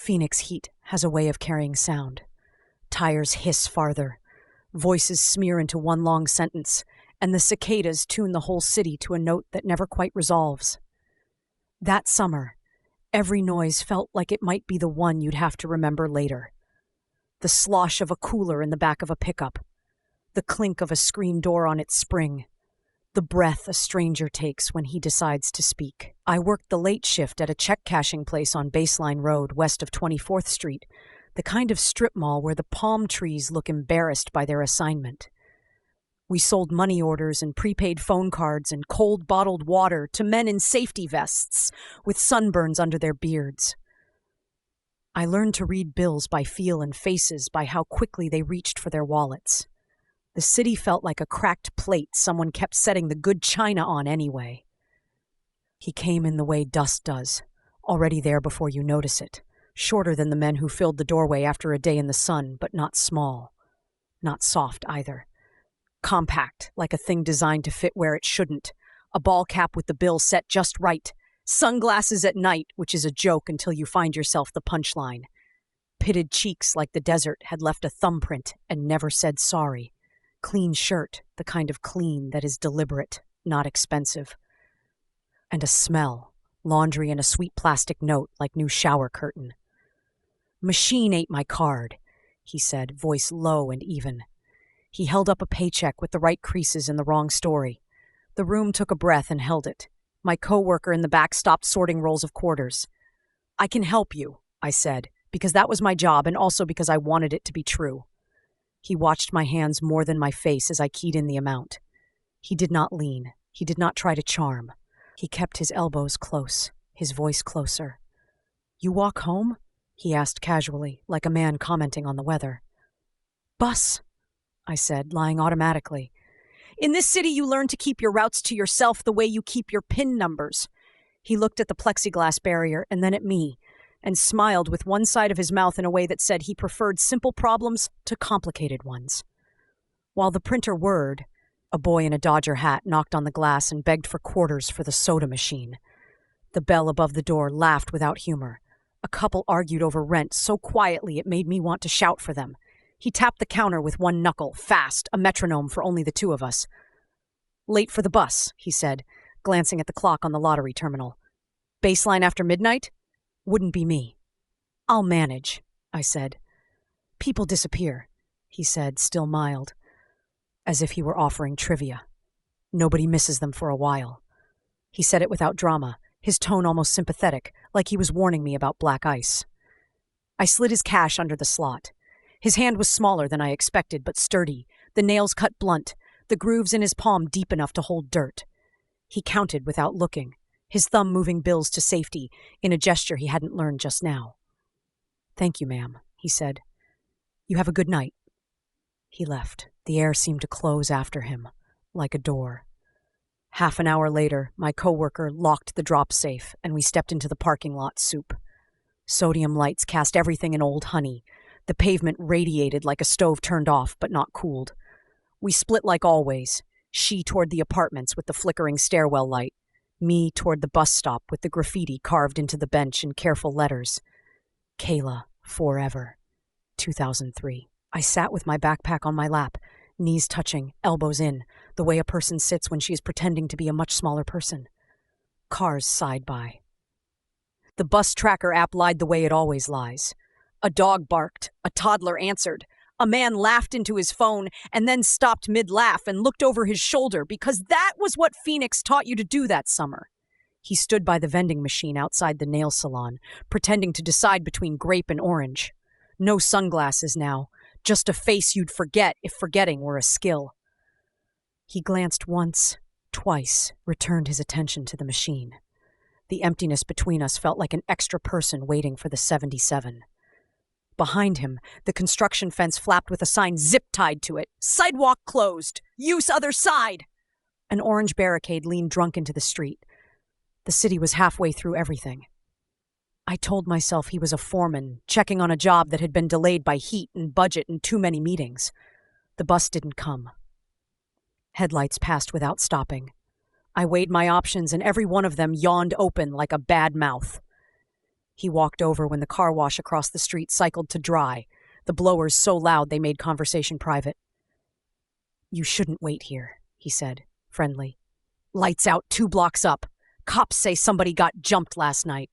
Phoenix heat has a way of carrying sound. Tires hiss farther. Voices smear into one long sentence, and the cicadas tune the whole city to a note that never quite resolves. That summer, every noise felt like it might be the one you'd have to remember later. The slosh of a cooler in the back of a pickup. The clink of a screen door on its spring. The breath a stranger takes when he decides to speak. I worked the late shift at a check cashing place on Baseline Road, west of 24th Street, the kind of strip mall where the palm trees look embarrassed by their assignment. We sold money orders and prepaid phone cards and cold bottled water to men in safety vests with sunburns under their beards. I learned to read bills by feel and faces by how quickly they reached for their wallets. The city felt like a cracked plate someone kept setting the good china on anyway. He came in the way dust does, already there before you notice it, shorter than the men who filled the doorway after a day in the sun, but not small. Not soft either. Compact, like a thing designed to fit where it shouldn't. A ball cap with the bill set just right. Sunglasses at night, which is a joke until you find yourself the punchline. Pitted cheeks like the desert had left a thumbprint and never said sorry. Clean shirt, the kind of clean that is deliberate, not expensive. And a smell, laundry and a sweet plastic note like new shower curtain. "Machine ate my card," he said, voice low and even. He held up a paycheck with the right creases in the wrong story. The room took a breath and held it. My coworker in the back stopped sorting rolls of quarters. "I can help you," I said, because that was my job and also because I wanted it to be true. He watched my hands more than my face as I keyed in the amount. He did not lean. He did not try to charm. He kept his elbows close, his voice closer. "You walk home?" he asked casually, like a man commenting on the weather. "Bus," I said, lying automatically. "In this city you learn to keep your routes to yourself the way you keep your PIN numbers." He looked at the plexiglass barrier and then at me, and smiled with one side of his mouth in a way that said he preferred simple problems to complicated ones. While the printer whirred, a boy in a Dodger hat knocked on the glass and begged for quarters for the soda machine. The bell above the door laughed without humor. A couple argued over rent so quietly it made me want to shout for them. He tapped the counter with one knuckle, fast, a metronome for only the two of us. "Late for the bus," he said, glancing at the clock on the lottery terminal. "Baseline after midnight? Wouldn't be me." "I'll manage," I said. "People disappear," he said, still mild, as if he were offering trivia. "Nobody misses them for a while." He said it without drama, his tone almost sympathetic, like he was warning me about black ice. I slid his cash under the slot. His hand was smaller than I expected, but sturdy, the nails cut blunt, the grooves in his palm deep enough to hold dirt. He counted without looking, his thumb moving bills to safety in a gesture he hadn't learned just now. "Thank you, ma'am," he said. "You have a good night." He left. The air seemed to close after him, like a door. Half an hour later, my coworker locked the drop safe, and we stepped into the parking lot soup. Sodium lights cast everything in old honey. The pavement radiated like a stove turned off, but not cooled. We split like always, she toward the apartments with the flickering stairwell light, me toward the bus stop with the graffiti carved into the bench in careful letters. Kayla, forever. 2003. I sat with my backpack on my lap, knees touching, elbows in, the way a person sits when she is pretending to be a much smaller person. Cars sighed by. The bus tracker app lied the way it always lies. A dog barked, a toddler answered, a man laughed into his phone and then stopped mid-laugh and looked over his shoulder because that was what Phoenix taught you to do that summer. He stood by the vending machine outside the nail salon, pretending to decide between grape and orange. No sunglasses now, just a face you'd forget if forgetting were a skill. He glanced once, twice, returned his attention to the machine. The emptiness between us felt like an extra person waiting for the 77. Behind him, the construction fence flapped with a sign zip-tied to it. "Sidewalk closed! Use other side!" An orange barricade leaned drunk into the street. The city was halfway through everything. I told myself he was a foreman, checking on a job that had been delayed by heat and budget and too many meetings. The bus didn't come. Headlights passed without stopping. I weighed my options, and every one of them yawned open like a bad mouth. He walked over when the car wash across the street cycled to dry, the blowers so loud they made conversation private. "You shouldn't wait here," he said, friendly. "Lights out 2 blocks up. Cops say somebody got jumped last night."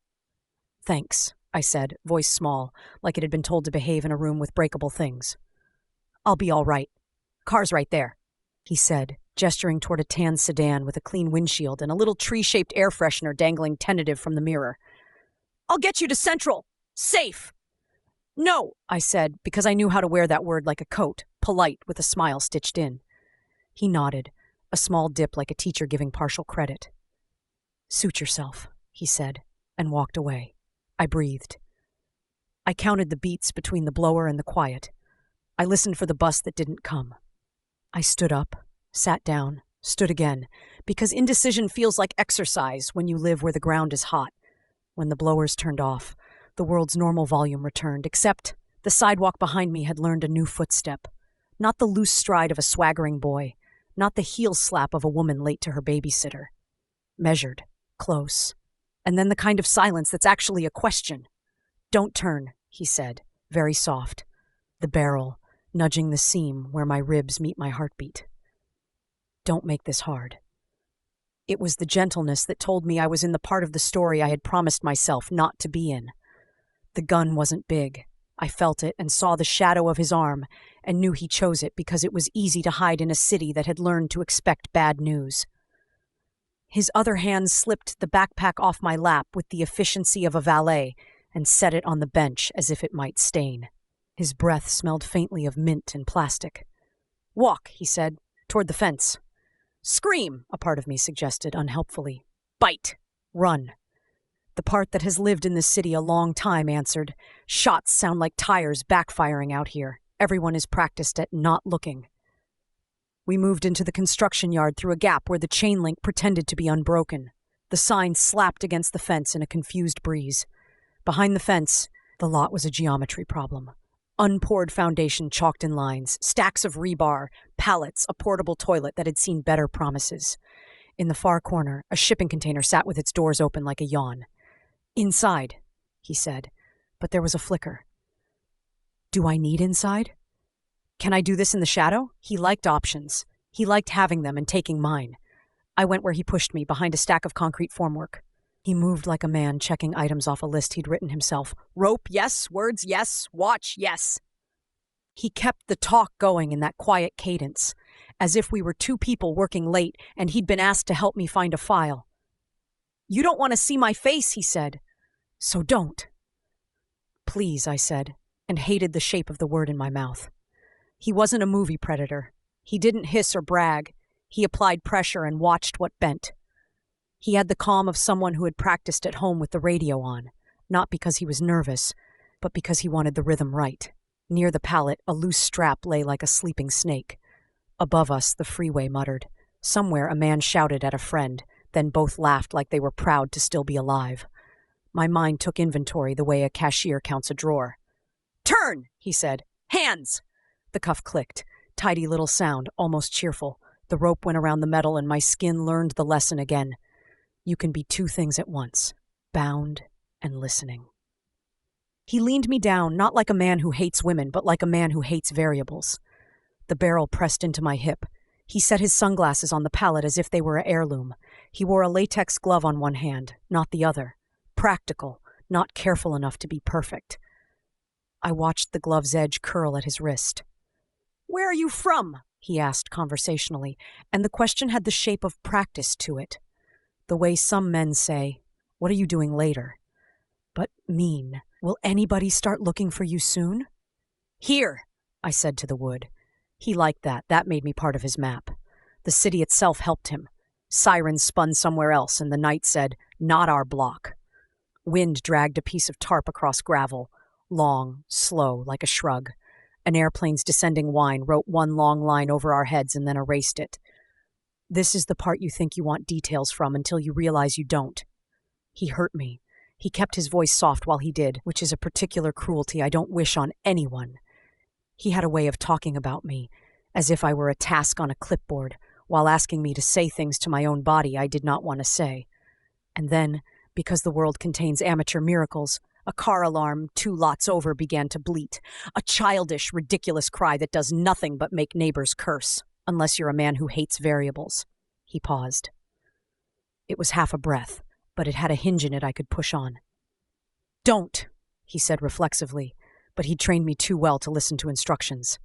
"Thanks," I said, voice small, like it had been told to behave in a room with breakable things. "I'll be all right. Car's right there," he said, gesturing toward a tan sedan with a clean windshield and a little tree-shaped air freshener dangling tentative from the mirror. "I'll get you to Central. Safe." "No," I said, because I knew how to wear that word like a coat, polite, with a smile stitched in. He nodded, a small dip like a teacher giving partial credit. "Suit yourself," he said, and walked away. I breathed. I counted the beats between the blower and the quiet. I listened for the bus that didn't come. I stood up, sat down, stood again, because indecision feels like exercise when you live where the ground is hot. When the blowers turned off, the world's normal volume returned, except the sidewalk behind me had learned a new footstep. Not the loose stride of a swaggering boy, not the heel slap of a woman late to her babysitter. Measured, close, and then the kind of silence that's actually a question. "Don't turn," he said, very soft. The barrel, nudging the seam where my ribs meet my heartbeat. "Don't make this hard." It was the gentleness that told me I was in the part of the story I had promised myself not to be in. The gun wasn't big. I felt it and saw the shadow of his arm and knew he chose it because it was easy to hide in a city that had learned to expect bad news. His other hand slipped the backpack off my lap with the efficiency of a valet and set it on the bench as if it might stain. His breath smelled faintly of mint and plastic. "Walk," he said, "toward the fence." "Scream," a part of me suggested unhelpfully. "Bite. Run." The part that has lived in this city a long time answered. "Shots sound like tires backfiring out here. Everyone is practiced at not looking." We moved into the construction yard through a gap where the chain link pretended to be unbroken. The sign slapped against the fence in a confused breeze. Behind the fence, the lot was a geometry problem. Unpoured foundation chalked in lines, stacks of rebar, pallets, a portable toilet that had seen better promises. In the far corner, a shipping container sat with its doors open like a yawn. "Inside," he said, but there was a flicker. "Do I need inside? Can I do this in the shadow?" He liked options. He liked having them and taking mine. I went where he pushed me, behind a stack of concrete formwork. He moved like a man checking items off a list he'd written himself. Rope, yes. Words, yes. Watch, yes. He kept the talk going in that quiet cadence, as if we were 2 people working late and he'd been asked to help me find a file. "You don't want to see my face," he said. "So don't." "Please," I said, and hated the shape of the word in my mouth. He wasn't a movie predator. He didn't hiss or brag. He applied pressure and watched what bent. He had the calm of someone who had practiced at home with the radio on, not because he was nervous, but because he wanted the rhythm right. Near the pallet, a loose strap lay like a sleeping snake. Above us, the freeway muttered. Somewhere, a man shouted at a friend, then both laughed like they were proud to still be alive. My mind took inventory the way a cashier counts a drawer. "Turn," he said. "Hands!" The cuff clicked. Tidy little sound, almost cheerful. The rope went around the metal and my skin learned the lesson again. You can be 2 things at once, bound and listening. He leaned me down, not like a man who hates women, but like a man who hates variables. The barrel pressed into my hip. He set his sunglasses on the pallet as if they were an heirloom. He wore a latex glove on one hand, not the other. Practical, not careful enough to be perfect. I watched the glove's edge curl at his wrist. "Where are you from?" he asked conversationally, and the question had the shape of practice to it. The way some men say, "What are you doing later?" But mean, "Will anybody start looking for you soon?" "Here," I said to the wood. He liked that. That made me part of his map. The city itself helped him. Sirens spun somewhere else, and the night said, "Not our block." Wind dragged a piece of tarp across gravel, long, slow, like a shrug. An airplane's descending whine wrote one long line over our heads and then erased it. This is the part you think you want details from until you realize you don't. He hurt me. He kept his voice soft while he did, which is a particular cruelty I don't wish on anyone. He had a way of talking about me, as if I were a task on a clipboard, while asking me to say things to my own body I did not want to say. And then, because the world contains amateur miracles, A car alarm 2 lots over began to bleat, a childish, ridiculous cry that does nothing but make neighbors curse, unless you're a man who hates variables. He paused. It was half a breath, but it had a hinge in it I could push on. "Don't," he said reflexively, but he'd trained me too well to listen to instructions.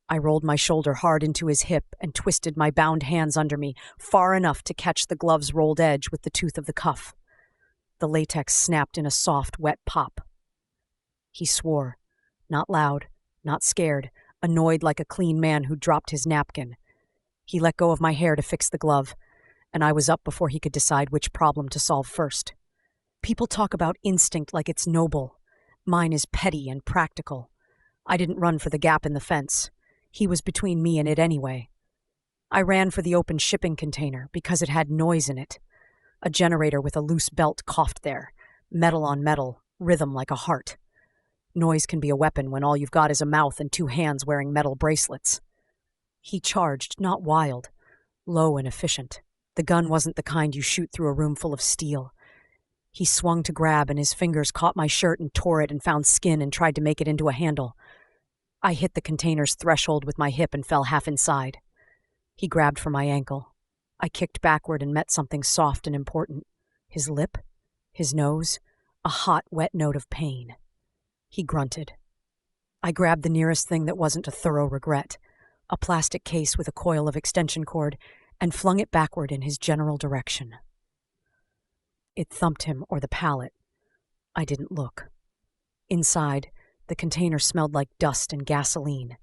I rolled my shoulder hard into his hip and twisted my bound hands under me far enough to catch the glove's rolled edge with the tooth of the cuff. The latex snapped in a soft, wet pop. He swore, not loud, not scared, annoyed like a clean man who dropped his napkin. He let go of my hair to fix the glove, and I was up before he could decide which problem to solve first. People talk about instinct like it's noble. Mine is petty and practical. I didn't run for the gap in the fence. He was between me and it anyway. I ran for the open shipping container because it had noise in it. A generator with a loose belt coughed there, metal on metal, rhythm like a heart. Noise can be a weapon when all you've got is a mouth and 2 hands wearing metal bracelets. He charged, not wild, low and efficient. The gun wasn't the kind you shoot through a room full of steel. He swung to grab, and his fingers caught my shirt and tore it and found skin and tried to make it into a handle. I hit the container's threshold with my hip and fell half inside. He grabbed for my ankle. I kicked backward and met something soft and important. His lip, his nose, a hot, wet note of pain. He grunted. I grabbed the nearest thing that wasn't a thorough regret, a plastic case with a coil of extension cord, and flung it backward in his general direction. It thumped him or the pallet. I didn't look. Inside, the container smelled like dust and gasoline.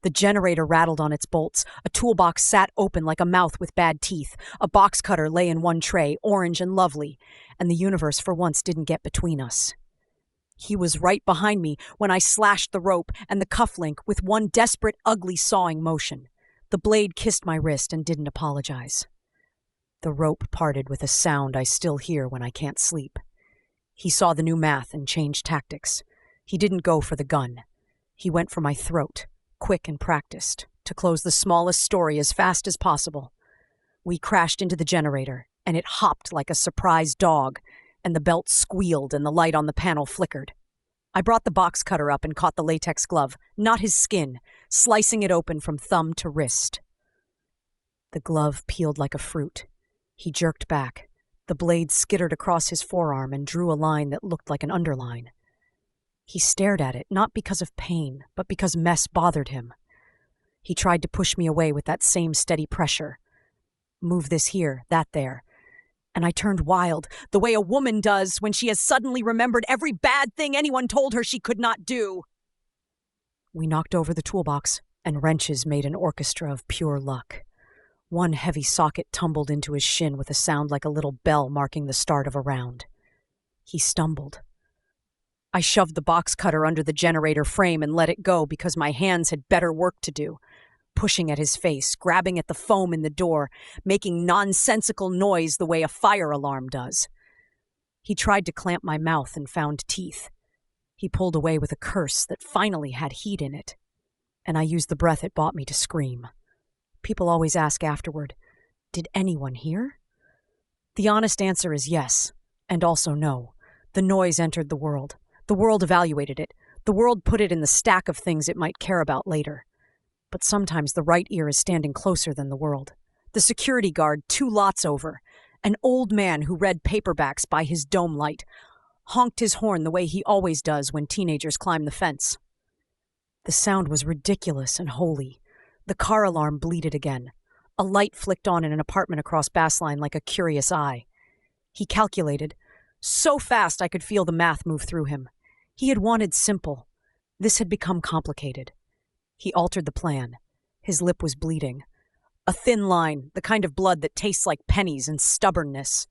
The generator rattled on its bolts. A toolbox sat open like a mouth with bad teeth. A box cutter lay in one tray, orange and lovely, and the universe for once didn't get between us. He was right behind me when I slashed the rope and the cufflink with one desperate, ugly sawing motion. The blade kissed my wrist and didn't apologize. The rope parted with a sound I still hear when I can't sleep. He saw the new math and changed tactics. He didn't go for the gun. He went for my throat, quick and practiced, to close the smallest story as fast as possible. We crashed into the generator, and it hopped like a surprised dog, and the belt squealed and the light on the panel flickered. I brought the box cutter up and caught the latex glove, not his skin, slicing it open from thumb to wrist. The glove peeled like a fruit. He jerked back. The blade skittered across his forearm and drew a line that looked like an underline. He stared at it, not because of pain, but because mess bothered him. He tried to push me away with that same steady pressure. Move this here, that there. And I turned wild, the way a woman does when she has suddenly remembered every bad thing anyone told her she could not do. We knocked over the toolbox, and wrenches made an orchestra of pure luck. One heavy socket tumbled into his shin with a sound like a little bell marking the start of a round. He stumbled. I shoved the box cutter under the generator frame and let it go because my hands had better work to do, pushing at his face, grabbing at the foam in the door, making nonsensical noise the way a fire alarm does. He tried to clamp my mouth and found teeth. He pulled away with a curse that finally had heat in it, and I used the breath it bought me to scream. People always ask afterward, did anyone hear? The honest answer is yes, and also no. The noise entered the world. The world evaluated it. The world put it in the stack of things it might care about later. But sometimes the right ear is standing closer than the world. The security guard 2 lots over, an old man who read paperbacks by his dome light, honked his horn the way he always does when teenagers climb the fence. The sound was ridiculous and holy. The car alarm bleated again. A light flicked on in an apartment across Bassline like a curious eye. He calculated, so fast I could feel the math move through him. He had wanted simple. This had become complicated. He altered the plan. His lip was bleeding. A thin line, the kind of blood that tastes like pennies and stubbornness.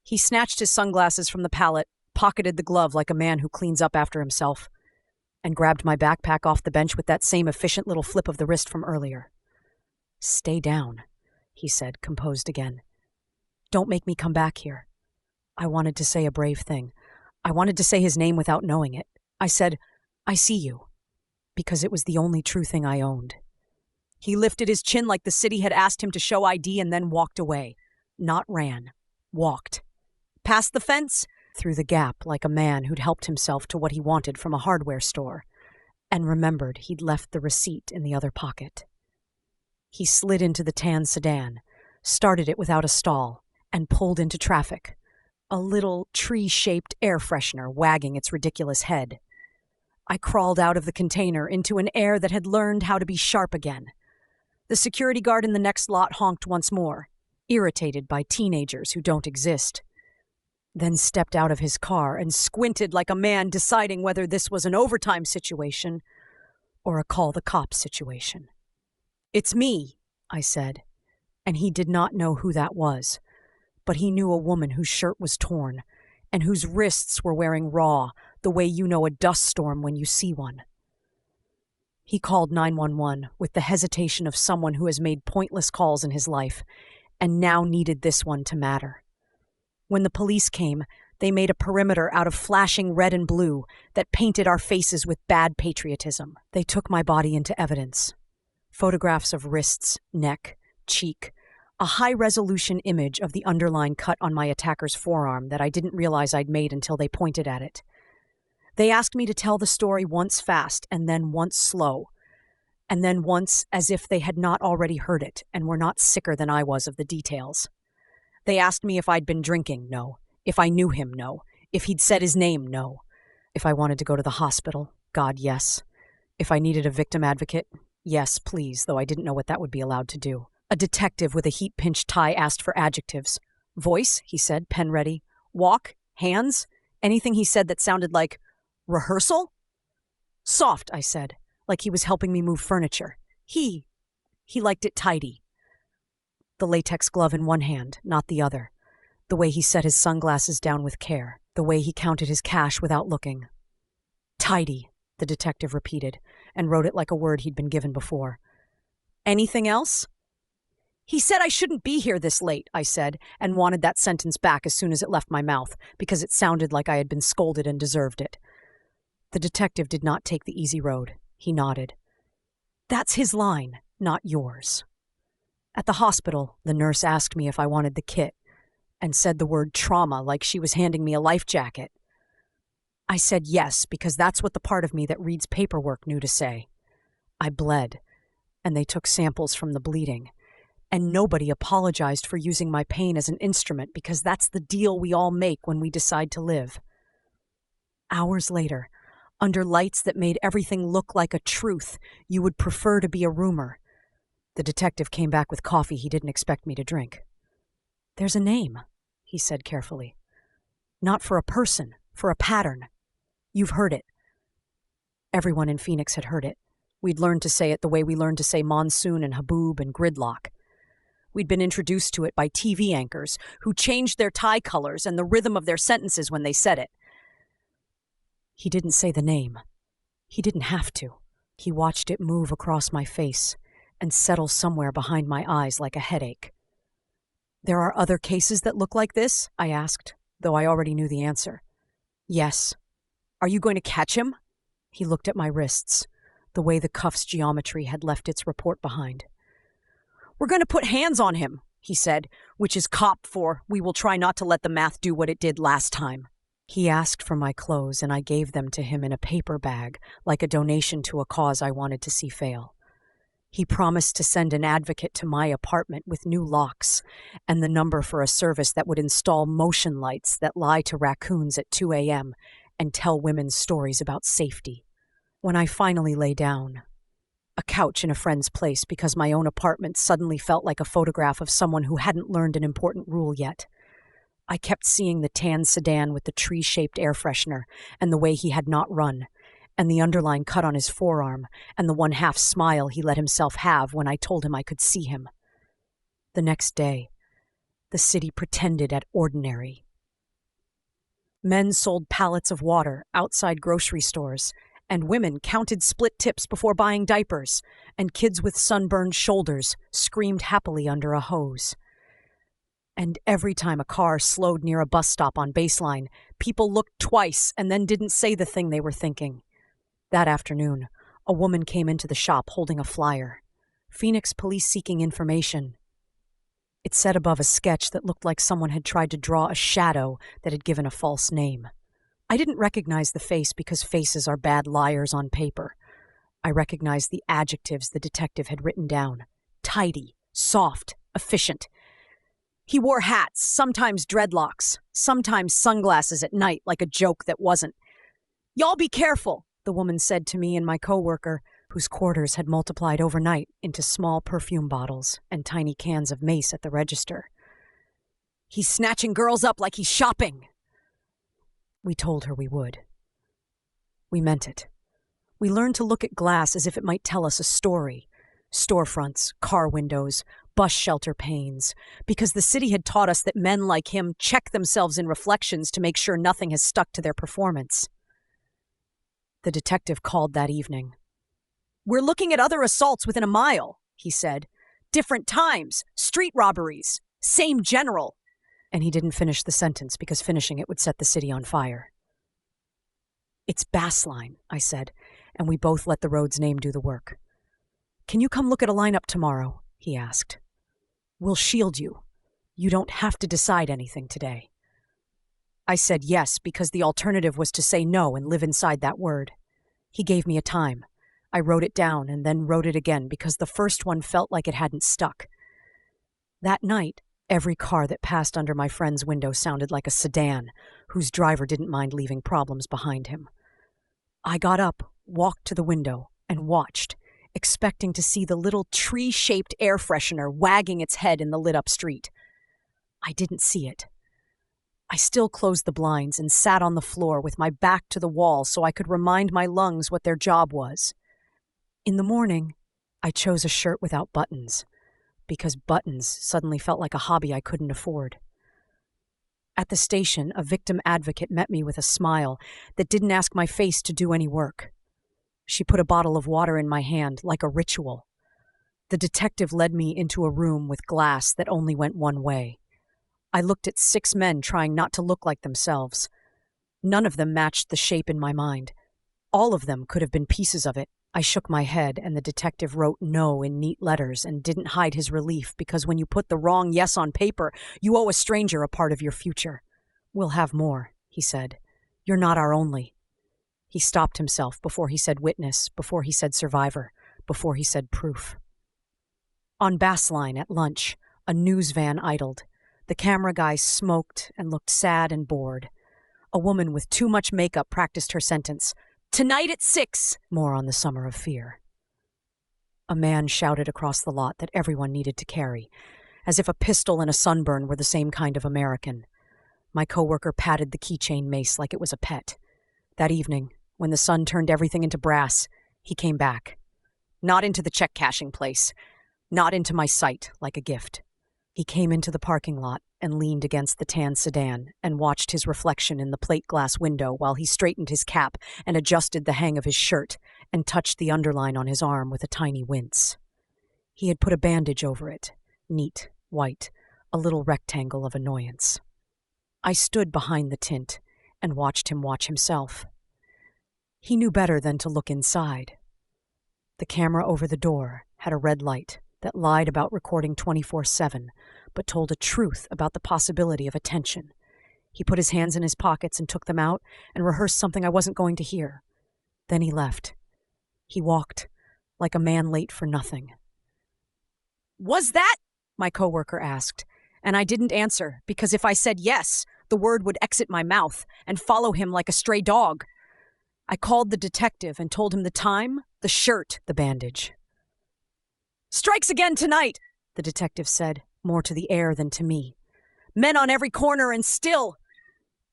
He snatched his sunglasses from the pallet, pocketed the glove like a man who cleans up after himself, and grabbed my backpack off the bench with that same efficient little flip of the wrist from earlier. "Stay down," he said, composed again. "Don't make me come back here." I wanted to say a brave thing. I wanted to say his name without knowing it. I said, "I see you," because it was the only true thing I owned. He lifted his chin like the city had asked him to show ID and then walked away. Not ran. Walked. Past the fence, through the gap like a man who'd helped himself to what he wanted from a hardware store, and remembered he'd left the receipt in the other pocket. He slid into the tan sedan, started it without a stall, and pulled into traffic, a little tree-shaped air freshener wagging its ridiculous head. I crawled out of the container into an air that had learned how to be sharp again. The security guard in the next lot honked once more, irritated by teenagers who don't exist, then stepped out of his car and squinted like a man deciding whether this was an overtime situation or a call the cops situation. "It's me," I said, and he did not know who that was, but he knew a woman whose shirt was torn and whose wrists were wearing raw, the way you know a dust storm when you see one. He called 911 with the hesitation of someone who has made pointless calls in his life and now needed this one to matter. When the police came, they made a perimeter out of flashing red and blue that painted our faces with bad patriotism. They took my body into evidence. Photographs of wrists, neck, cheek, a high-resolution image of the underline cut on my attacker's forearm that I didn't realize I'd made until they pointed at it. They asked me to tell the story once fast and then once slow, and then once as if they had not already heard it and were not sicker than I was of the details. They asked me if I'd been drinking, no. If I knew him, no. If he'd said his name, no. If I wanted to go to the hospital, God, yes. If I needed a victim advocate, yes, please, though I didn't know what that would be allowed to do. A detective with a heat-pinched tie asked for adjectives. Voice, he said, pen ready. Walk, hands, anything he said that sounded like rehearsal? Soft, I said, like he was helping me move furniture. He liked it tidy. The latex glove in one hand, not the other. The way he set his sunglasses down with care. The way he counted his cash without looking. Tidy, the detective repeated, and wrote it like a word he'd been given before. Anything else? He said I shouldn't be here this late, I said, and wanted that sentence back as soon as it left my mouth, because it sounded like I had been scolded and deserved it. The detective did not take the easy road. He nodded. That's his line, not yours. At the hospital, the nurse asked me if I wanted the kit, and said the word trauma like she was handing me a life jacket. I said yes, because that's what the part of me that reads paperwork knew to say. I bled, and they took samples from the bleeding. And nobody apologized for using my pain as an instrument because that's the deal we all make when we decide to live. Hours later, under lights that made everything look like a truth you would prefer to be a rumor, the detective came back with coffee he didn't expect me to drink. There's a name, he said carefully. Not for a person, for a pattern. You've heard it. Everyone in Phoenix had heard it. We'd learned to say it the way we learned to say monsoon and haboob and gridlock. We'd been introduced to it by TV anchors who changed their tie colors and the rhythm of their sentences when they said it. He didn't say the name. He didn't have to. He watched it move across my face and settle somewhere behind my eyes like a headache. There are other cases that look like this? I asked, though I already knew the answer. Yes. Are you going to catch him? He looked at my wrists, the way the cuff's geometry had left its report behind. We're going to put hands on him, he said, which is cop for we will try not to let the math do what it did last time. He asked for my clothes, and I gave them to him in a paper bag, like a donation to a cause I wanted to see fail. He promised to send an advocate to my apartment with new locks and the number for a service that would install motion lights that lie to raccoons at 2 a.m. and tell women's stories about safety. When I finally lay down, a couch in a friend's place because my own apartment suddenly felt like a photograph of someone who hadn't learned an important rule yet. I kept seeing the tan sedan with the tree-shaped air freshener and the way he had not run, and the underline cut on his forearm, and the one-half smile he let himself have when I told him I could see him. The next day, the city pretended at ordinary. Men sold pallets of water outside grocery stores, and women counted split tips before buying diapers, and kids with sunburned shoulders screamed happily under a hose. And every time a car slowed near a bus stop on Baseline, people looked twice and then didn't say the thing they were thinking. That afternoon, a woman came into the shop holding a flyer. Phoenix police seeking information. It said above a sketch that looked like someone had tried to draw a shadow that had given a false name. I didn't recognize the face because faces are bad liars on paper. I recognized the adjectives the detective had written down. Tidy, soft, efficient. He wore hats, sometimes dreadlocks, sometimes sunglasses at night like a joke that wasn't. "Y'all be careful," the woman said to me and my coworker, whose quarters had multiplied overnight into small perfume bottles and tiny cans of mace at the register. "He's snatching girls up like he's shopping." We told her we would. We meant it. We learned to look at glass as if it might tell us a story. Storefronts, car windows, bus shelter panes, because the city had taught us that men like him check themselves in reflections to make sure nothing has stuck to their performance. The detective called that evening. "We're looking at other assaults within a mile," he said. "Different times, street robberies, same general." And he didn't finish the sentence because finishing it would set the city on fire. "It's Bassline," I said, and we both let the road's name do the work. "Can you come look at a lineup tomorrow?" he asked. "We'll shield you. You don't have to decide anything today." I said yes because the alternative was to say no and live inside that word. He gave me a time. I wrote it down and then wrote it again because the first one felt like it hadn't stuck. That night, every car that passed under my friend's window sounded like a sedan, whose driver didn't mind leaving problems behind him. I got up, walked to the window, and watched, expecting to see the little tree-shaped air freshener wagging its head in the lit-up street. I didn't see it. I still closed the blinds and sat on the floor with my back to the wall so I could remind my lungs what their job was. In the morning, I chose a shirt without buttons, because buttons suddenly felt like a hobby I couldn't afford. At the station, a victim advocate met me with a smile that didn't ask my face to do any work. She put a bottle of water in my hand like a ritual. The detective led me into a room with glass that only went one way. I looked at 6 men trying not to look like themselves. None of them matched the shape in my mind. All of them could have been pieces of it. I shook my head, and the detective wrote no in neat letters and didn't hide his relief because when you put the wrong yes on paper, you owe a stranger a part of your future. "We'll have more," he said. "You're not our only." He stopped himself before he said witness, before he said survivor, before he said proof. On Bassline at lunch, a news van idled. The camera guy smoked and looked sad and bored. A woman with too much makeup practiced her sentence. "Tonight at 6, more on the summer of fear." A man shouted across the lot that everyone needed to carry, as if a pistol and a sunburn were the same kind of American. My coworker patted the keychain mace like it was a pet. That evening, when the sun turned everything into brass, he came back. Not into the check-cashing place. Not into my sight like a gift. He came into the parking lot and leaned against the tan sedan and watched his reflection in the plate glass window while he straightened his cap and adjusted the hang of his shirt and touched the underline on his arm with a tiny wince. He had put a bandage over it, neat, white, a little rectangle of annoyance. I stood behind the tint and watched him watch himself. He knew better than to look inside. The camera over the door had a red light that lied about recording 24/7, but told a truth about the possibility of attention. He put his hands in his pockets and took them out and rehearsed something I wasn't going to hear. Then he left. He walked, like a man late for nothing. "Was that?" my coworker asked, and I didn't answer because if I said yes, the word would exit my mouth and follow him like a stray dog. I called the detective and told him the time, the shirt, the bandage. "Strikes again tonight," the detective said, more to the air than to me. "Men on every corner and still—"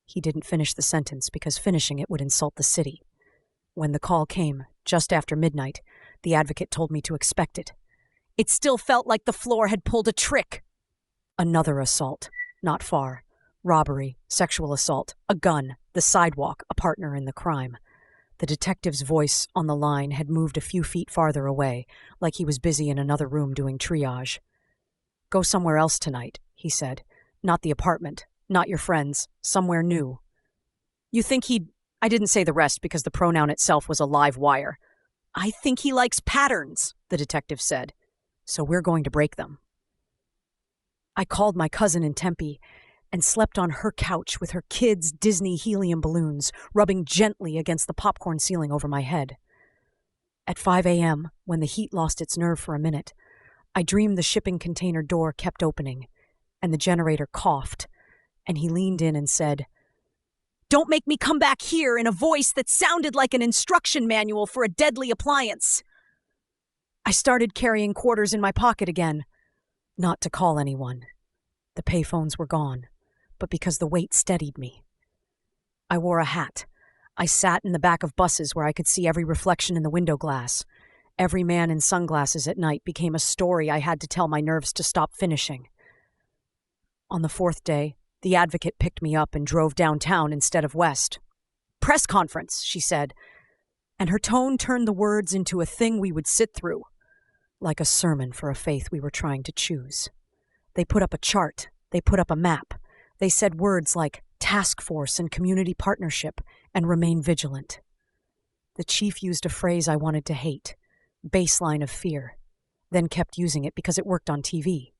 He didn't finish the sentence because finishing it would insult the city. When the call came, just after midnight, the advocate told me to expect it. It still felt like the floor had pulled a trick. Another assault, not far. Robbery, sexual assault, a gun, the sidewalk, a partner in the crime. The detective's voice on the line had moved a few feet farther away, like he was busy in another room doing triage. "Go somewhere else tonight," he said. "Not the apartment, not your friends, somewhere new." "You think he'd—" I didn't say the rest because the pronoun itself was a live wire. "I think he likes patterns," the detective said. "So we're going to break them." I called my cousin in Tempe and slept on her couch with her kids' Disney helium balloons rubbing gently against the popcorn ceiling over my head. At 5 a.m., when the heat lost its nerve for a minute, I dreamed the shipping container door kept opening, and the generator coughed, and he leaned in and said, "Don't make me come back here," in a voice that sounded like an instruction manual for a deadly appliance. I started carrying quarters in my pocket again, not to call anyone. The payphones were gone, but because the weight steadied me. I wore a hat. I sat in the back of buses where I could see every reflection in the window glass. Every man in sunglasses at night became a story I had to tell my nerves to stop finishing. On the fourth day, the advocate picked me up and drove downtown instead of west. "Press conference," she said, and her tone turned the words into a thing we would sit through, like a sermon for a faith we were trying to choose. They put up a chart. They put up a map. They said words like task force and community partnership and remain vigilant. The chief used a phrase I wanted to hate, baseline of fear, then kept using it because it worked on TV.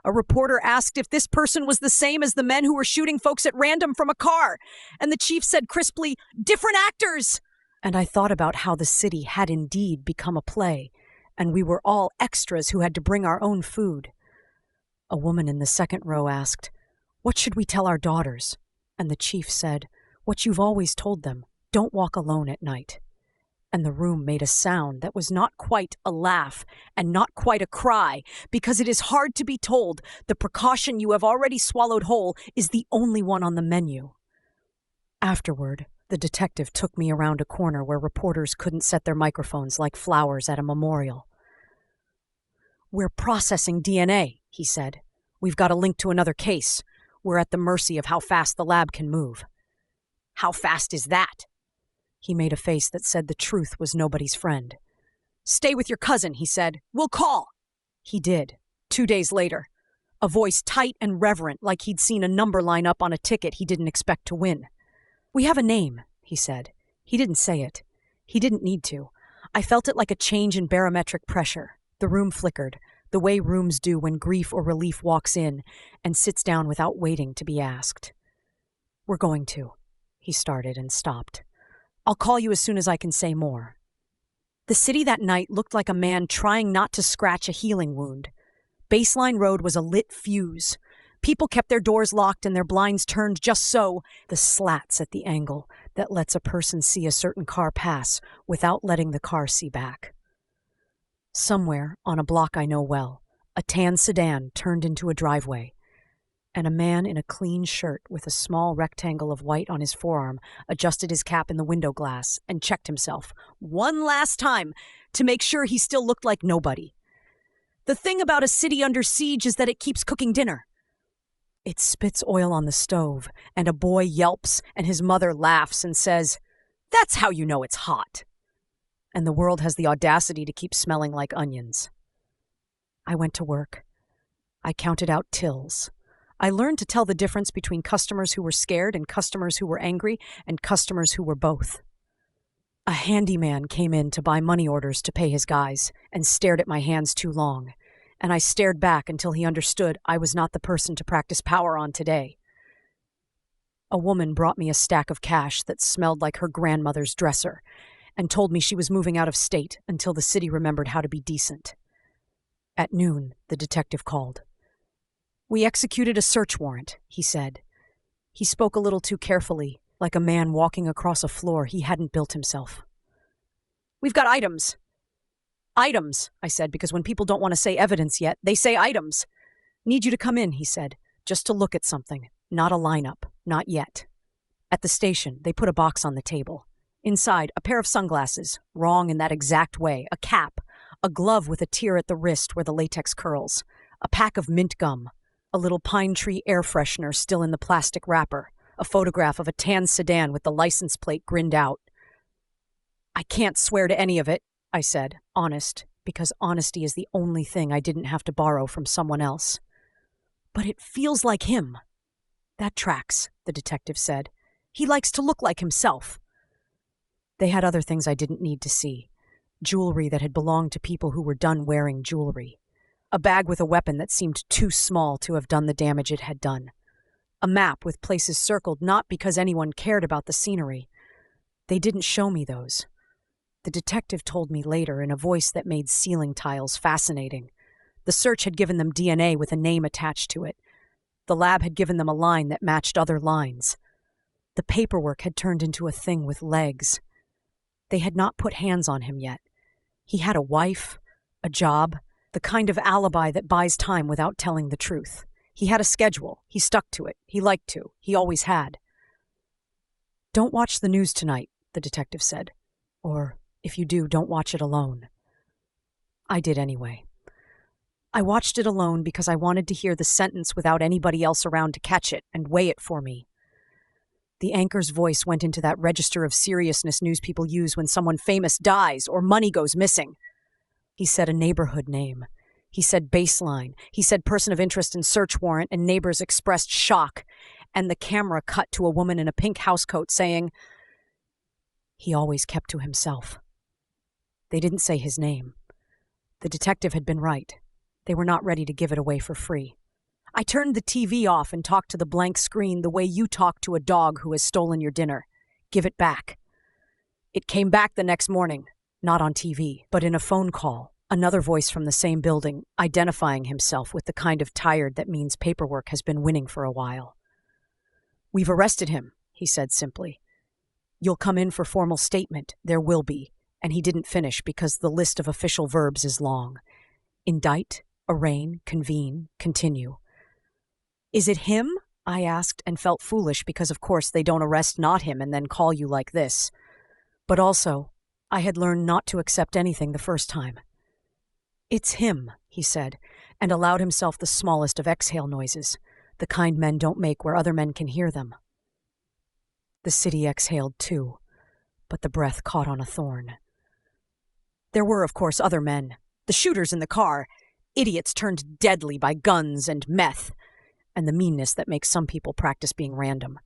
A reporter asked if this person was the same as the men who were shooting folks at random from a car, and the chief said crisply, "Different actors!" And I thought about how the city had indeed become a play, and we were all extras who had to bring our own food. A woman in the second row asked, "What should we tell our daughters?" And the chief said, "What you've always told them, don't walk alone at night." And the room made a sound that was not quite a laugh and not quite a cry, because it is hard to be told the precaution you have already swallowed whole is the only one on the menu. Afterward, the detective took me around a corner where reporters couldn't set their microphones like flowers at a memorial. "We're processing DNA," he said. "We've got a link to another case. We're at the mercy of how fast the lab can move." "How fast is that?" He made a face that said the truth was nobody's friend. "Stay with your cousin," he said. "We'll call." He did, 2 days later. A voice tight and reverent, like he'd seen a number line up on a ticket he didn't expect to win. "We have a name," he said. He didn't say it. He didn't need to. I felt it like a change in barometric pressure. The room flickered, the way rooms do when grief or relief walks in and sits down without waiting to be asked. "We're going to," he started and stopped. "I'll call you as soon as I can say more." The city that night looked like a man trying not to scratch a healing wound. Baseline Road was a lit fuse. People kept their doors locked and their blinds turned just so, the slats at the angle that lets a person see a certain car pass without letting the car see back. Somewhere, on a block I know well, a tan sedan turned into a driveway, and a man in a clean shirt with a small rectangle of white on his forearm adjusted his cap in the window glass and checked himself one last time to make sure he still looked like nobody. The thing about a city under siege is that it keeps cooking dinner. It spits oil on the stove, and a boy yelps, and his mother laughs and says, "That's how you know it's hot." And the world has the audacity to keep smelling like onions. I went to work. I counted out tills. I learned to tell the difference between customers who were scared and customers who were angry and customers who were both. A handyman came in to buy money orders to pay his guys and stared at my hands too long, and I stared back until he understood I was not the person to practice power on today. A woman brought me a stack of cash that smelled like her grandmother's dresser and told me she was moving out of state until the city remembered how to be decent. At noon, the detective called. "We executed a search warrant," he said. He spoke a little too carefully, like a man walking across a floor he hadn't built himself. "We've got items." "Items," I said, because when people don't want to say evidence yet, they say items. "Need you to come in," he said, "just to look at something. Not a lineup. Not yet." At the station, they put a box on the table. Inside, a pair of sunglasses, wrong in that exact way, a cap, a glove with a tear at the wrist where the latex curls, a pack of mint gum, a little pine tree air freshener still in the plastic wrapper, a photograph of a tan sedan with the license plate grinned out. "I can't swear to any of it," I said, honest, because honesty is the only thing I didn't have to borrow from someone else. "But it feels like him." "That tracks," the detective said. "He likes to look like himself." They had other things I didn't need to see. Jewelry that had belonged to people who were done wearing jewelry. A bag with a weapon that seemed too small to have done the damage it had done. A map with places circled not because anyone cared about the scenery. They didn't show me those. The detective told me later in a voice that made ceiling tiles fascinating. The search had given them DNA with a name attached to it. The lab had given them a line that matched other lines. The paperwork had turned into a thing with legs. They had not put hands on him yet. He had a wife, a job, the kind of alibi that buys time without telling the truth. He had a schedule. He stuck to it. He liked to. He always had. "Don't watch the news tonight," the detective said. "Or, if you do, don't watch it alone." I did anyway. I watched it alone because I wanted to hear the sentence without anybody else around to catch it and weigh it for me. The anchor's voice went into that register of seriousness news people use when someone famous dies or money goes missing. He said a neighborhood name. He said baseline. He said person of interest and search warrant, and neighbors expressed shock. And the camera cut to a woman in a pink housecoat saying, he always kept to himself. They didn't say his name. The detective had been right. They were not ready to give it away for free. I turned the TV off and talked to the blank screen the way you talk to a dog who has stolen your dinner. Give it back. It came back the next morning, not on TV, but in a phone call. Another voice from the same building, identifying himself with the kind of tired that means paperwork has been winning for a while. "We've arrested him," he said simply. "You'll come in for formal statement. There will be." And he didn't finish because the list of official verbs is long. Indict, arraign, convene, continue. "Is it him?" I asked, and felt foolish because of course they don't arrest not him and then call you like this. But also, I had learned not to accept anything the first time. "It's him," he said, and allowed himself the smallest of exhale noises, the kind men don't make where other men can hear them. The city exhaled too, but the breath caught on a thorn. There were, of course, other men. The shooters in the car, idiots turned deadly by guns and meth, and the meanness that makes some people practice being random.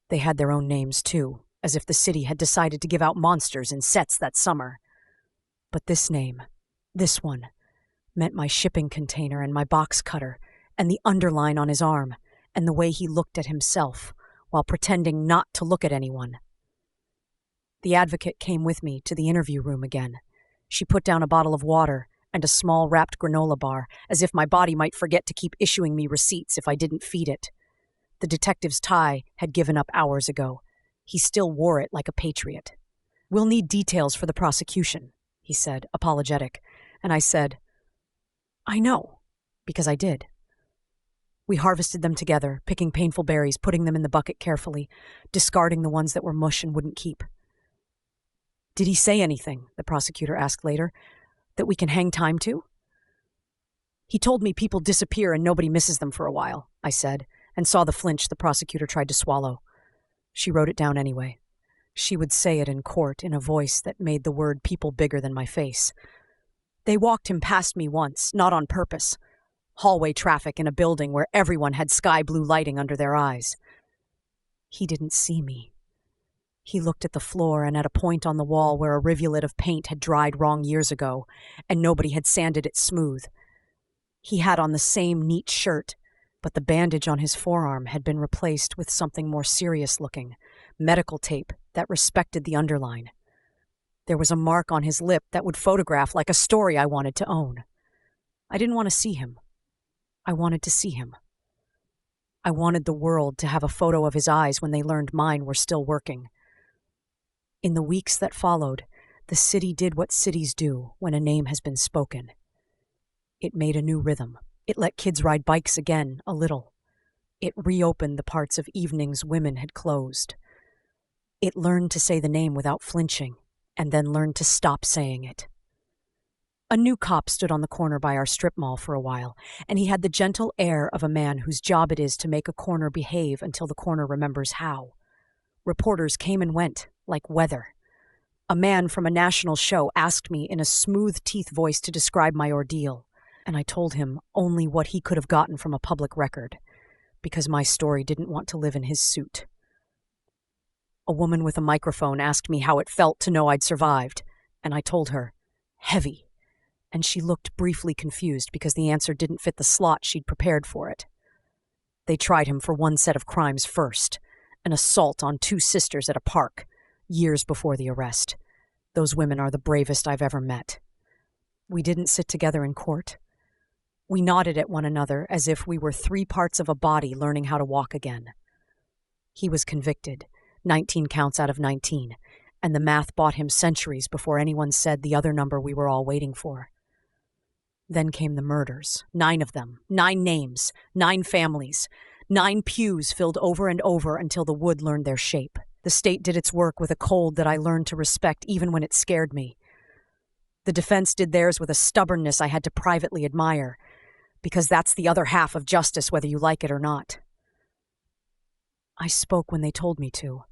They had their own names too, as if the city had decided to give out monsters in sets that summer. But this name, this one, meant my shipping container and my box cutter, and the underline on his arm, and the way he looked at himself, while pretending not to look at anyone. The advocate came with me to the interview room again. She put down a bottle of water and a small wrapped granola bar, as if my body might forget to keep issuing me receipts if I didn't feed it. The detective's tie had given up hours ago. He still wore it like a patriot. "We'll need details for the prosecution," he said, apologetic. And I said, "I know," because I did. We harvested them together, picking painful berries, putting them in the bucket carefully, discarding the ones that were mush and wouldn't keep. "Did he say anything," the prosecutor asked later, "that we can hang time to?" "He told me people disappear and nobody misses them for a while," I said, and saw the flinch the prosecutor tried to swallow. She wrote it down anyway. She would say it in court in a voice that made the word people bigger than my face. "They walked him past me once, not on purpose. Hallway traffic in a building where everyone had sky blue lighting under their eyes. He didn't see me. He looked at the floor and at a point on the wall where a rivulet of paint had dried wrong years ago, and nobody had sanded it smooth. He had on the same neat shirt, but the bandage on his forearm had been replaced with something more serious-looking, medical tape that respected the underline. There was a mark on his lip that would photograph like a story I wanted to own. I didn't want to see him. I wanted to see him. I wanted the world to have a photo of his eyes when they learned mine were still working. In the weeks that followed, the city did what cities do when a name has been spoken. It made a new rhythm. It let kids ride bikes again, a little. It reopened the parts of evenings women had closed. It learned to say the name without flinching, and then learned to stop saying it. A new cop stood on the corner by our strip mall for a while, and he had the gentle air of a man whose job it is to make a corner behave until the corner remembers how. Reporters came and went, like weather. A man from a national show asked me in a smooth-teeth voice to describe my ordeal, and I told him only what he could have gotten from a public record, because my story didn't want to live in his suit. A woman with a microphone asked me how it felt to know I'd survived, and I told her, heavy. and she looked briefly confused because the answer didn't fit the slot she'd prepared for it. They tried him for one set of crimes first, an assault on 2 sisters at a park, years before the arrest. Those women are the bravest I've ever met. We didn't sit together in court. We nodded at one another as if we were 3 parts of a body learning how to walk again. He was convicted, 19 counts out of 19, and the math bought him centuries before anyone said the other number we were all waiting for. Then came the murders, 9 of them, 9 names, 9 families, 9 pews filled over and over until the wood learned their shape. The state did its work with a cold that I learned to respect even when it scared me. The defense did theirs with a stubbornness I had to privately admire, because that's the other half of justice whether you like it or not. I spoke when they told me to,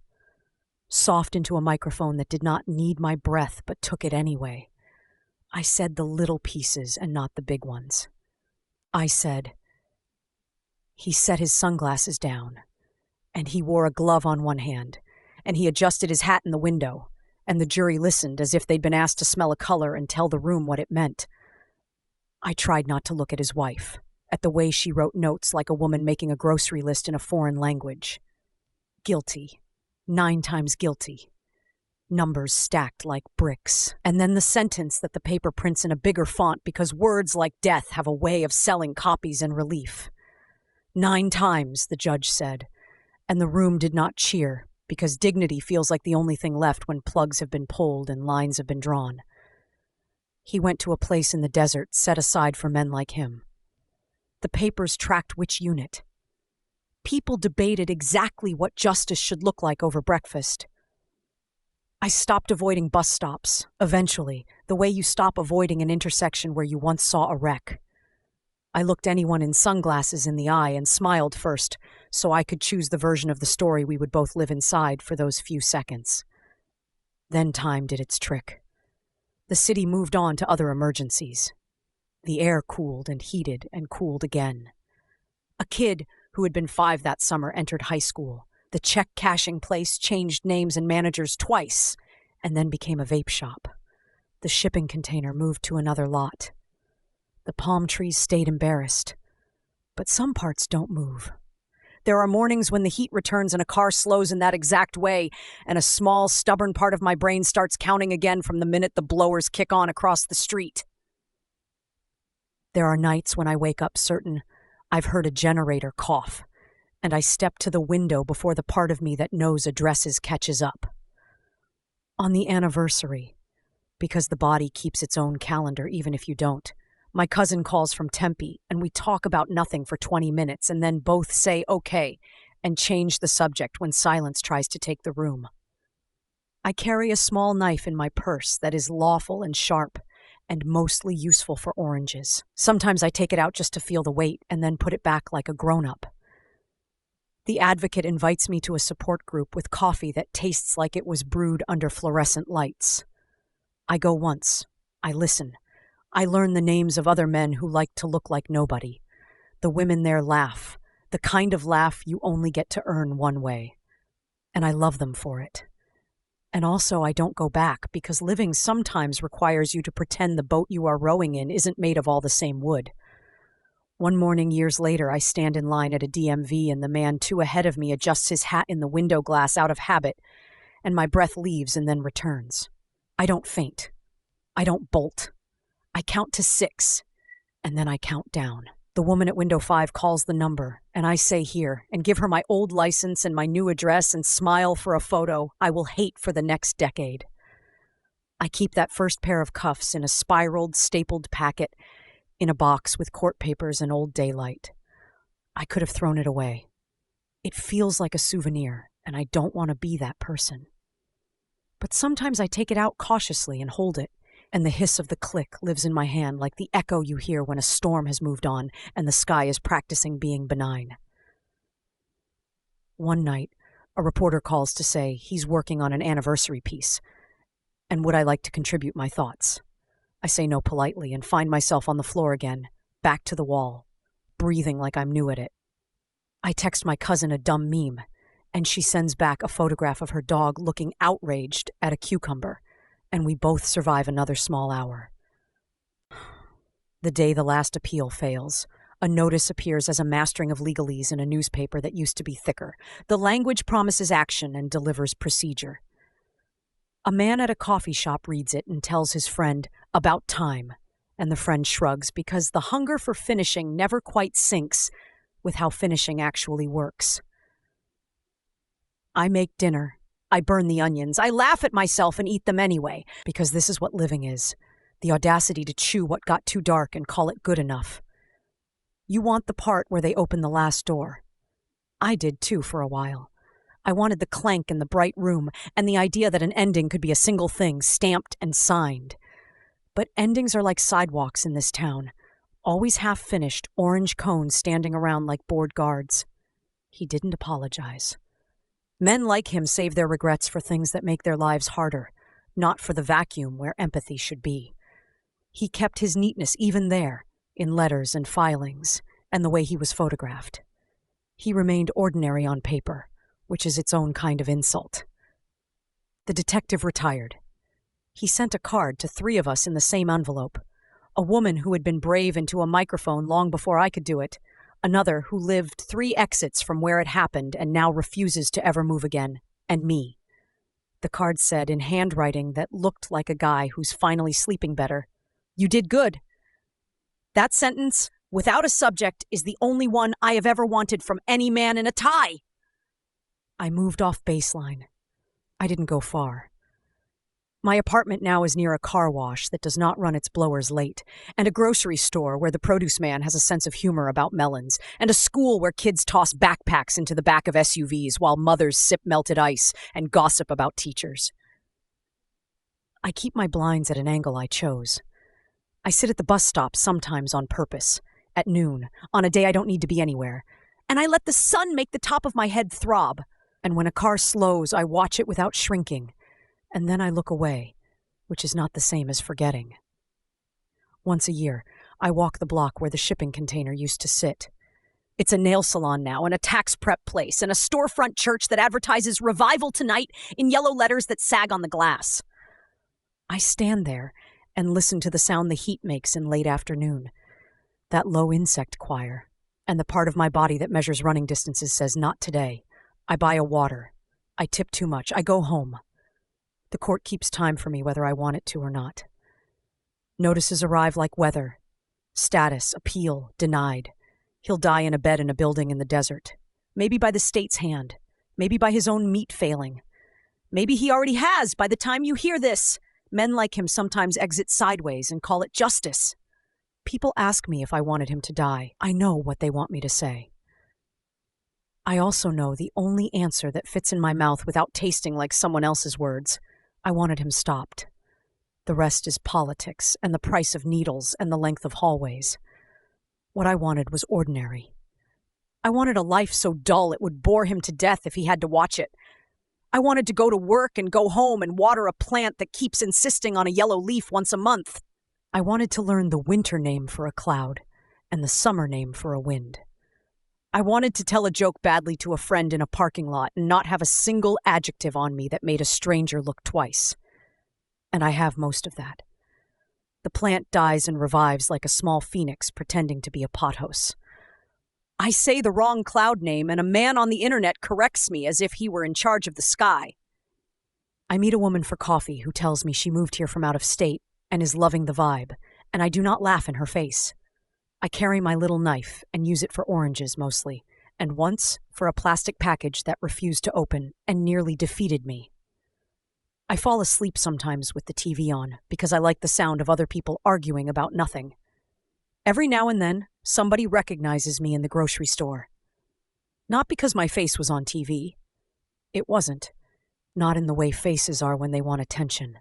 soft into a microphone that did not need my breath but took it anyway. I said the little pieces and not the big ones. I said, he set his sunglasses down, and he wore a glove on one hand, and he adjusted his hat in the window, and the jury listened as if they'd been asked to smell a color and tell the room what it meant. I tried not to look at his wife, at the way she wrote notes like a woman making a grocery list in a foreign language. Guilty. 9 times guilty. Numbers stacked like bricks. And then the sentence that the paper prints in a bigger font because words like death have a way of selling copies and relief. 9 times, the judge said, and the room did not cheer because dignity feels like the only thing left when plugs have been pulled and lines have been drawn. He went to a place in the desert set aside for men like him. The papers tracked which unit. People debated exactly what justice should look like over breakfast. I stopped avoiding bus stops, eventually, the way you stop avoiding an intersection where you once saw a wreck. I looked anyone in sunglasses in the eye and smiled first, so I could choose the version of the story we would both live inside for those few seconds. Then time did its trick. The city moved on to other emergencies. The air cooled and heated and cooled again. A kid who had been 5 that summer entered high school. The check cashing place changed names and managers twice, and then became a vape shop. The shipping container moved to another lot. The palm trees stayed embarrassed. But some parts don't move. There are mornings when the heat returns and a car slows in that exact way, and a small, stubborn part of my brain starts counting again from the minute the blowers kick on across the street. There are nights when I wake up certain I've heard a generator cough, and I step to the window before the part of me that knows addresses catches up. On the anniversary, because the body keeps its own calendar even if you don't, my cousin calls from Tempe, and we talk about nothing for 20 minutes and then both say okay and change the subject when silence tries to take the room. I carry a small knife in my purse that is lawful and sharp and mostly useful for oranges. Sometimes I take it out just to feel the weight and then put it back like a grown-up. The advocate invites me to a support group with coffee that tastes like it was brewed under fluorescent lights. I go once. I listen. I learn the names of other men who like to look like nobody. The women there laugh, the kind of laugh you only get to earn one way. And I love them for it. And also I don't go back because living sometimes requires you to pretend the boat you are rowing in isn't made of all the same wood. One morning years later, I stand in line at a DMV and the man 2 ahead of me adjusts his hat in the window glass out of habit, and my breath leaves and then returns. I don't faint. I don't bolt. I count to 6, and then I count down. The woman at window 5 calls the number, and I say here, and give her my old license and my new address and smile for a photo I will hate for the next decade. I keep that first pair of cuffs in a spiraled, stapled packet in a box with court papers and old daylight. I could have thrown it away. It feels like a souvenir, and I don't want to be that person. But sometimes I take it out cautiously and hold it, and the hiss of the click lives in my hand like the echo you hear when a storm has moved on and the sky is practicing being benign. One night, a reporter calls to say he's working on an anniversary piece, and would I like to contribute my thoughts? I say no politely and find myself on the floor again, back to the wall, breathing like I'm new at it. I text my cousin a dumb meme, and she sends back a photograph of her dog looking outraged at a cucumber, and we both survive another small hour. The day the last appeal fails, a notice appears as a mastering of legalese in a newspaper that used to be thicker. The language promises action and delivers procedure. A man at a coffee shop reads it and tells his friend, "About time," and the friend shrugs because the hunger for finishing never quite syncs with how finishing actually works. I make dinner. I burn the onions. I laugh at myself and eat them anyway, because this is what living is. The audacity to chew what got too dark and call it good enough. You want the part where they open the last door. I did too for a while. I wanted the clank in the bright room and the idea that an ending could be a single thing, stamped and signed. But endings are like sidewalks in this town. Always half-finished, orange cones standing around like bored guards. He didn't apologize. Men like him save their regrets for things that make their lives harder, not for the vacuum where empathy should be. He kept his neatness even there, in letters and filings, and the way he was photographed. He remained ordinary on paper, which is its own kind of insult. The detective retired. He sent a card to 3 of us in the same envelope. A woman who had been brave into a microphone long before I could do it, another who lived 3 exits from where it happened and now refuses to ever move again, and me. The card said in handwriting that looked like a guy who's finally sleeping better, "You did good. That sentence, without a subject, is the only one I have ever wanted from any man in a tie." I moved off baseline. I didn't go far. My apartment now is near a car wash that does not run its blowers late, and a grocery store where the produce man has a sense of humor about melons, and a school where kids toss backpacks into the back of SUVs while mothers sip melted ice and gossip about teachers. I keep my blinds at an angle I chose. I sit at the bus stop sometimes on purpose, at noon, on a day I don't need to be anywhere, and I let the sun make the top of my head throb, and when a car slows, I watch it without shrinking. And then I look away, which is not the same as forgetting. Once a year, I walk the block where the shipping container used to sit. It's a nail salon now, and a tax prep place, and a storefront church that advertises revival tonight in yellow letters that sag on the glass. I stand there and listen to the sound the heat makes in late afternoon. That low insect choir, and the part of my body that measures running distances says, "Not today." I buy a water. I tip too much. I go home. The court keeps time for me whether I want it to or not. Notices arrive like weather. Status, appeal, denied. He'll die in a bed in a building in the desert. Maybe by the state's hand. Maybe by his own meat failing. Maybe he already has by the time you hear this. Men like him sometimes exit sideways and call it justice. People ask me if I wanted him to die. I know what they want me to say. I also know the only answer that fits in my mouth without tasting like someone else's words. I wanted him stopped. The rest is politics and the price of needles and the length of hallways. What I wanted was ordinary. I wanted a life so dull it would bore him to death if he had to watch it. I wanted to go to work and go home and water a plant that keeps insisting on a yellow leaf once a month. I wanted to learn the winter name for a cloud and the summer name for a wind. I wanted to tell a joke badly to a friend in a parking lot and not have a single adjective on me that made a stranger look twice. And I have most of that. The plant dies and revives like a small phoenix pretending to be a pothos. I say the wrong cloud name and a man on the internet corrects me as if he were in charge of the sky. I meet a woman for coffee who tells me she moved here from out of state and is loving the vibe, and I do not laugh in her face. I carry my little knife and use it for oranges mostly, and once for a plastic package that refused to open and nearly defeated me. I fall asleep sometimes with the TV on because I like the sound of other people arguing about nothing. Every now and then, somebody recognizes me in the grocery store. Not because my face was on TV. It wasn't. Not in the way faces are when they want attention.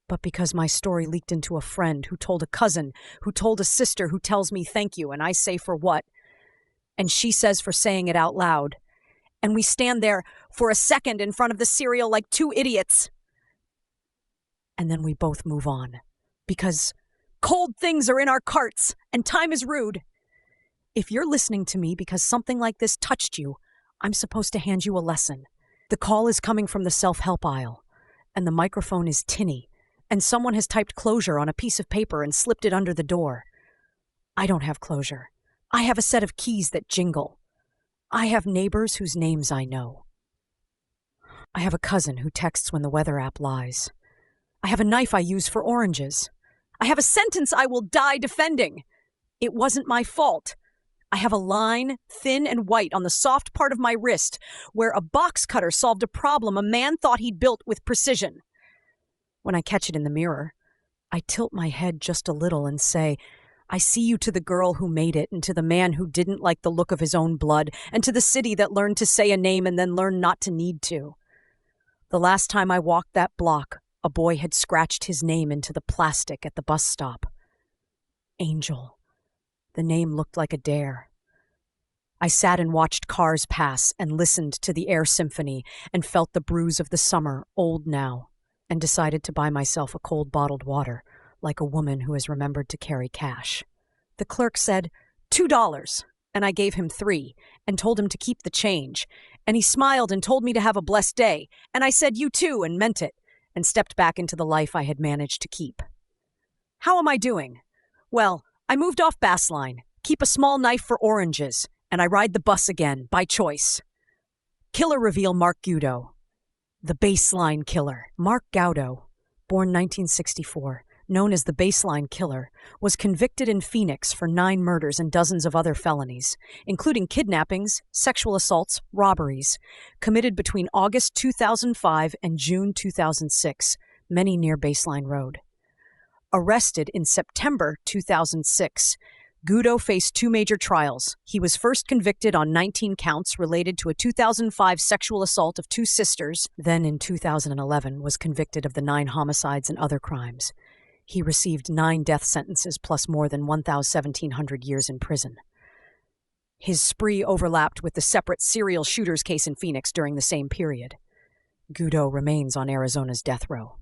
But because my story leaked into a friend who told a cousin, who told a sister who tells me thank you, and I say for what? And she says for saying it out loud. And we stand there for a second in front of the cereal like 2 idiots. And then we both move on. Because cold things are in our carts, and time is rude. If you're listening to me because something like this touched you, I'm supposed to hand you a lesson. The call is coming from the self-help aisle, and the microphone is tinny, and someone has typed closure on a piece of paper and slipped it under the door. I don't have closure. I have a set of keys that jingle. I have neighbors whose names I know. I have a cousin who texts when the weather app lies. I have a knife I use for oranges. I have a sentence I will die defending. It wasn't my fault. I have a line, thin and white, on the soft part of my wrist where a box cutter solved a problem a man thought he'd built with precision. When I catch it in the mirror, I tilt my head just a little and say, I see you to the girl who made it, and to the man who didn't like the look of his own blood, and to the city that learned to say a name and then learned not to need to. The last time I walked that block, a boy had scratched his name into the plastic at the bus stop. Angel. The name looked like a dare. I sat and watched cars pass and listened to the air symphony and felt the bruise of the summer, old now, and decided to buy myself a cold bottled water, like a woman who has remembered to carry cash. The clerk said, $2, and I gave him $3 and told him to keep the change, and he smiled and told me to have a blessed day, and I said, you too, and meant it, and stepped back into the life I had managed to keep. How am I doing? Well, I moved off Bassline, keep a small knife for oranges, and I ride the bus again, by choice. Killer reveal Mark Goudeau. The Baseline Killer. Mark Goudeau, born 1964, known as the Baseline Killer, was convicted in Phoenix for 9 murders and dozens of other felonies, including kidnappings, sexual assaults, robberies, committed between August 2005 and June 2006, many near Baseline Road. Arrested in September 2006, Goudeau faced 2 major trials. He was first convicted on 19 counts related to a 2005 sexual assault of 2 sisters, then in 2011 was convicted of the 9 homicides and other crimes. He received 9 death sentences plus more than 1,700 years in prison. His spree overlapped with the separate serial shooters case in Phoenix during the same period. Goudeau remains on Arizona's death row.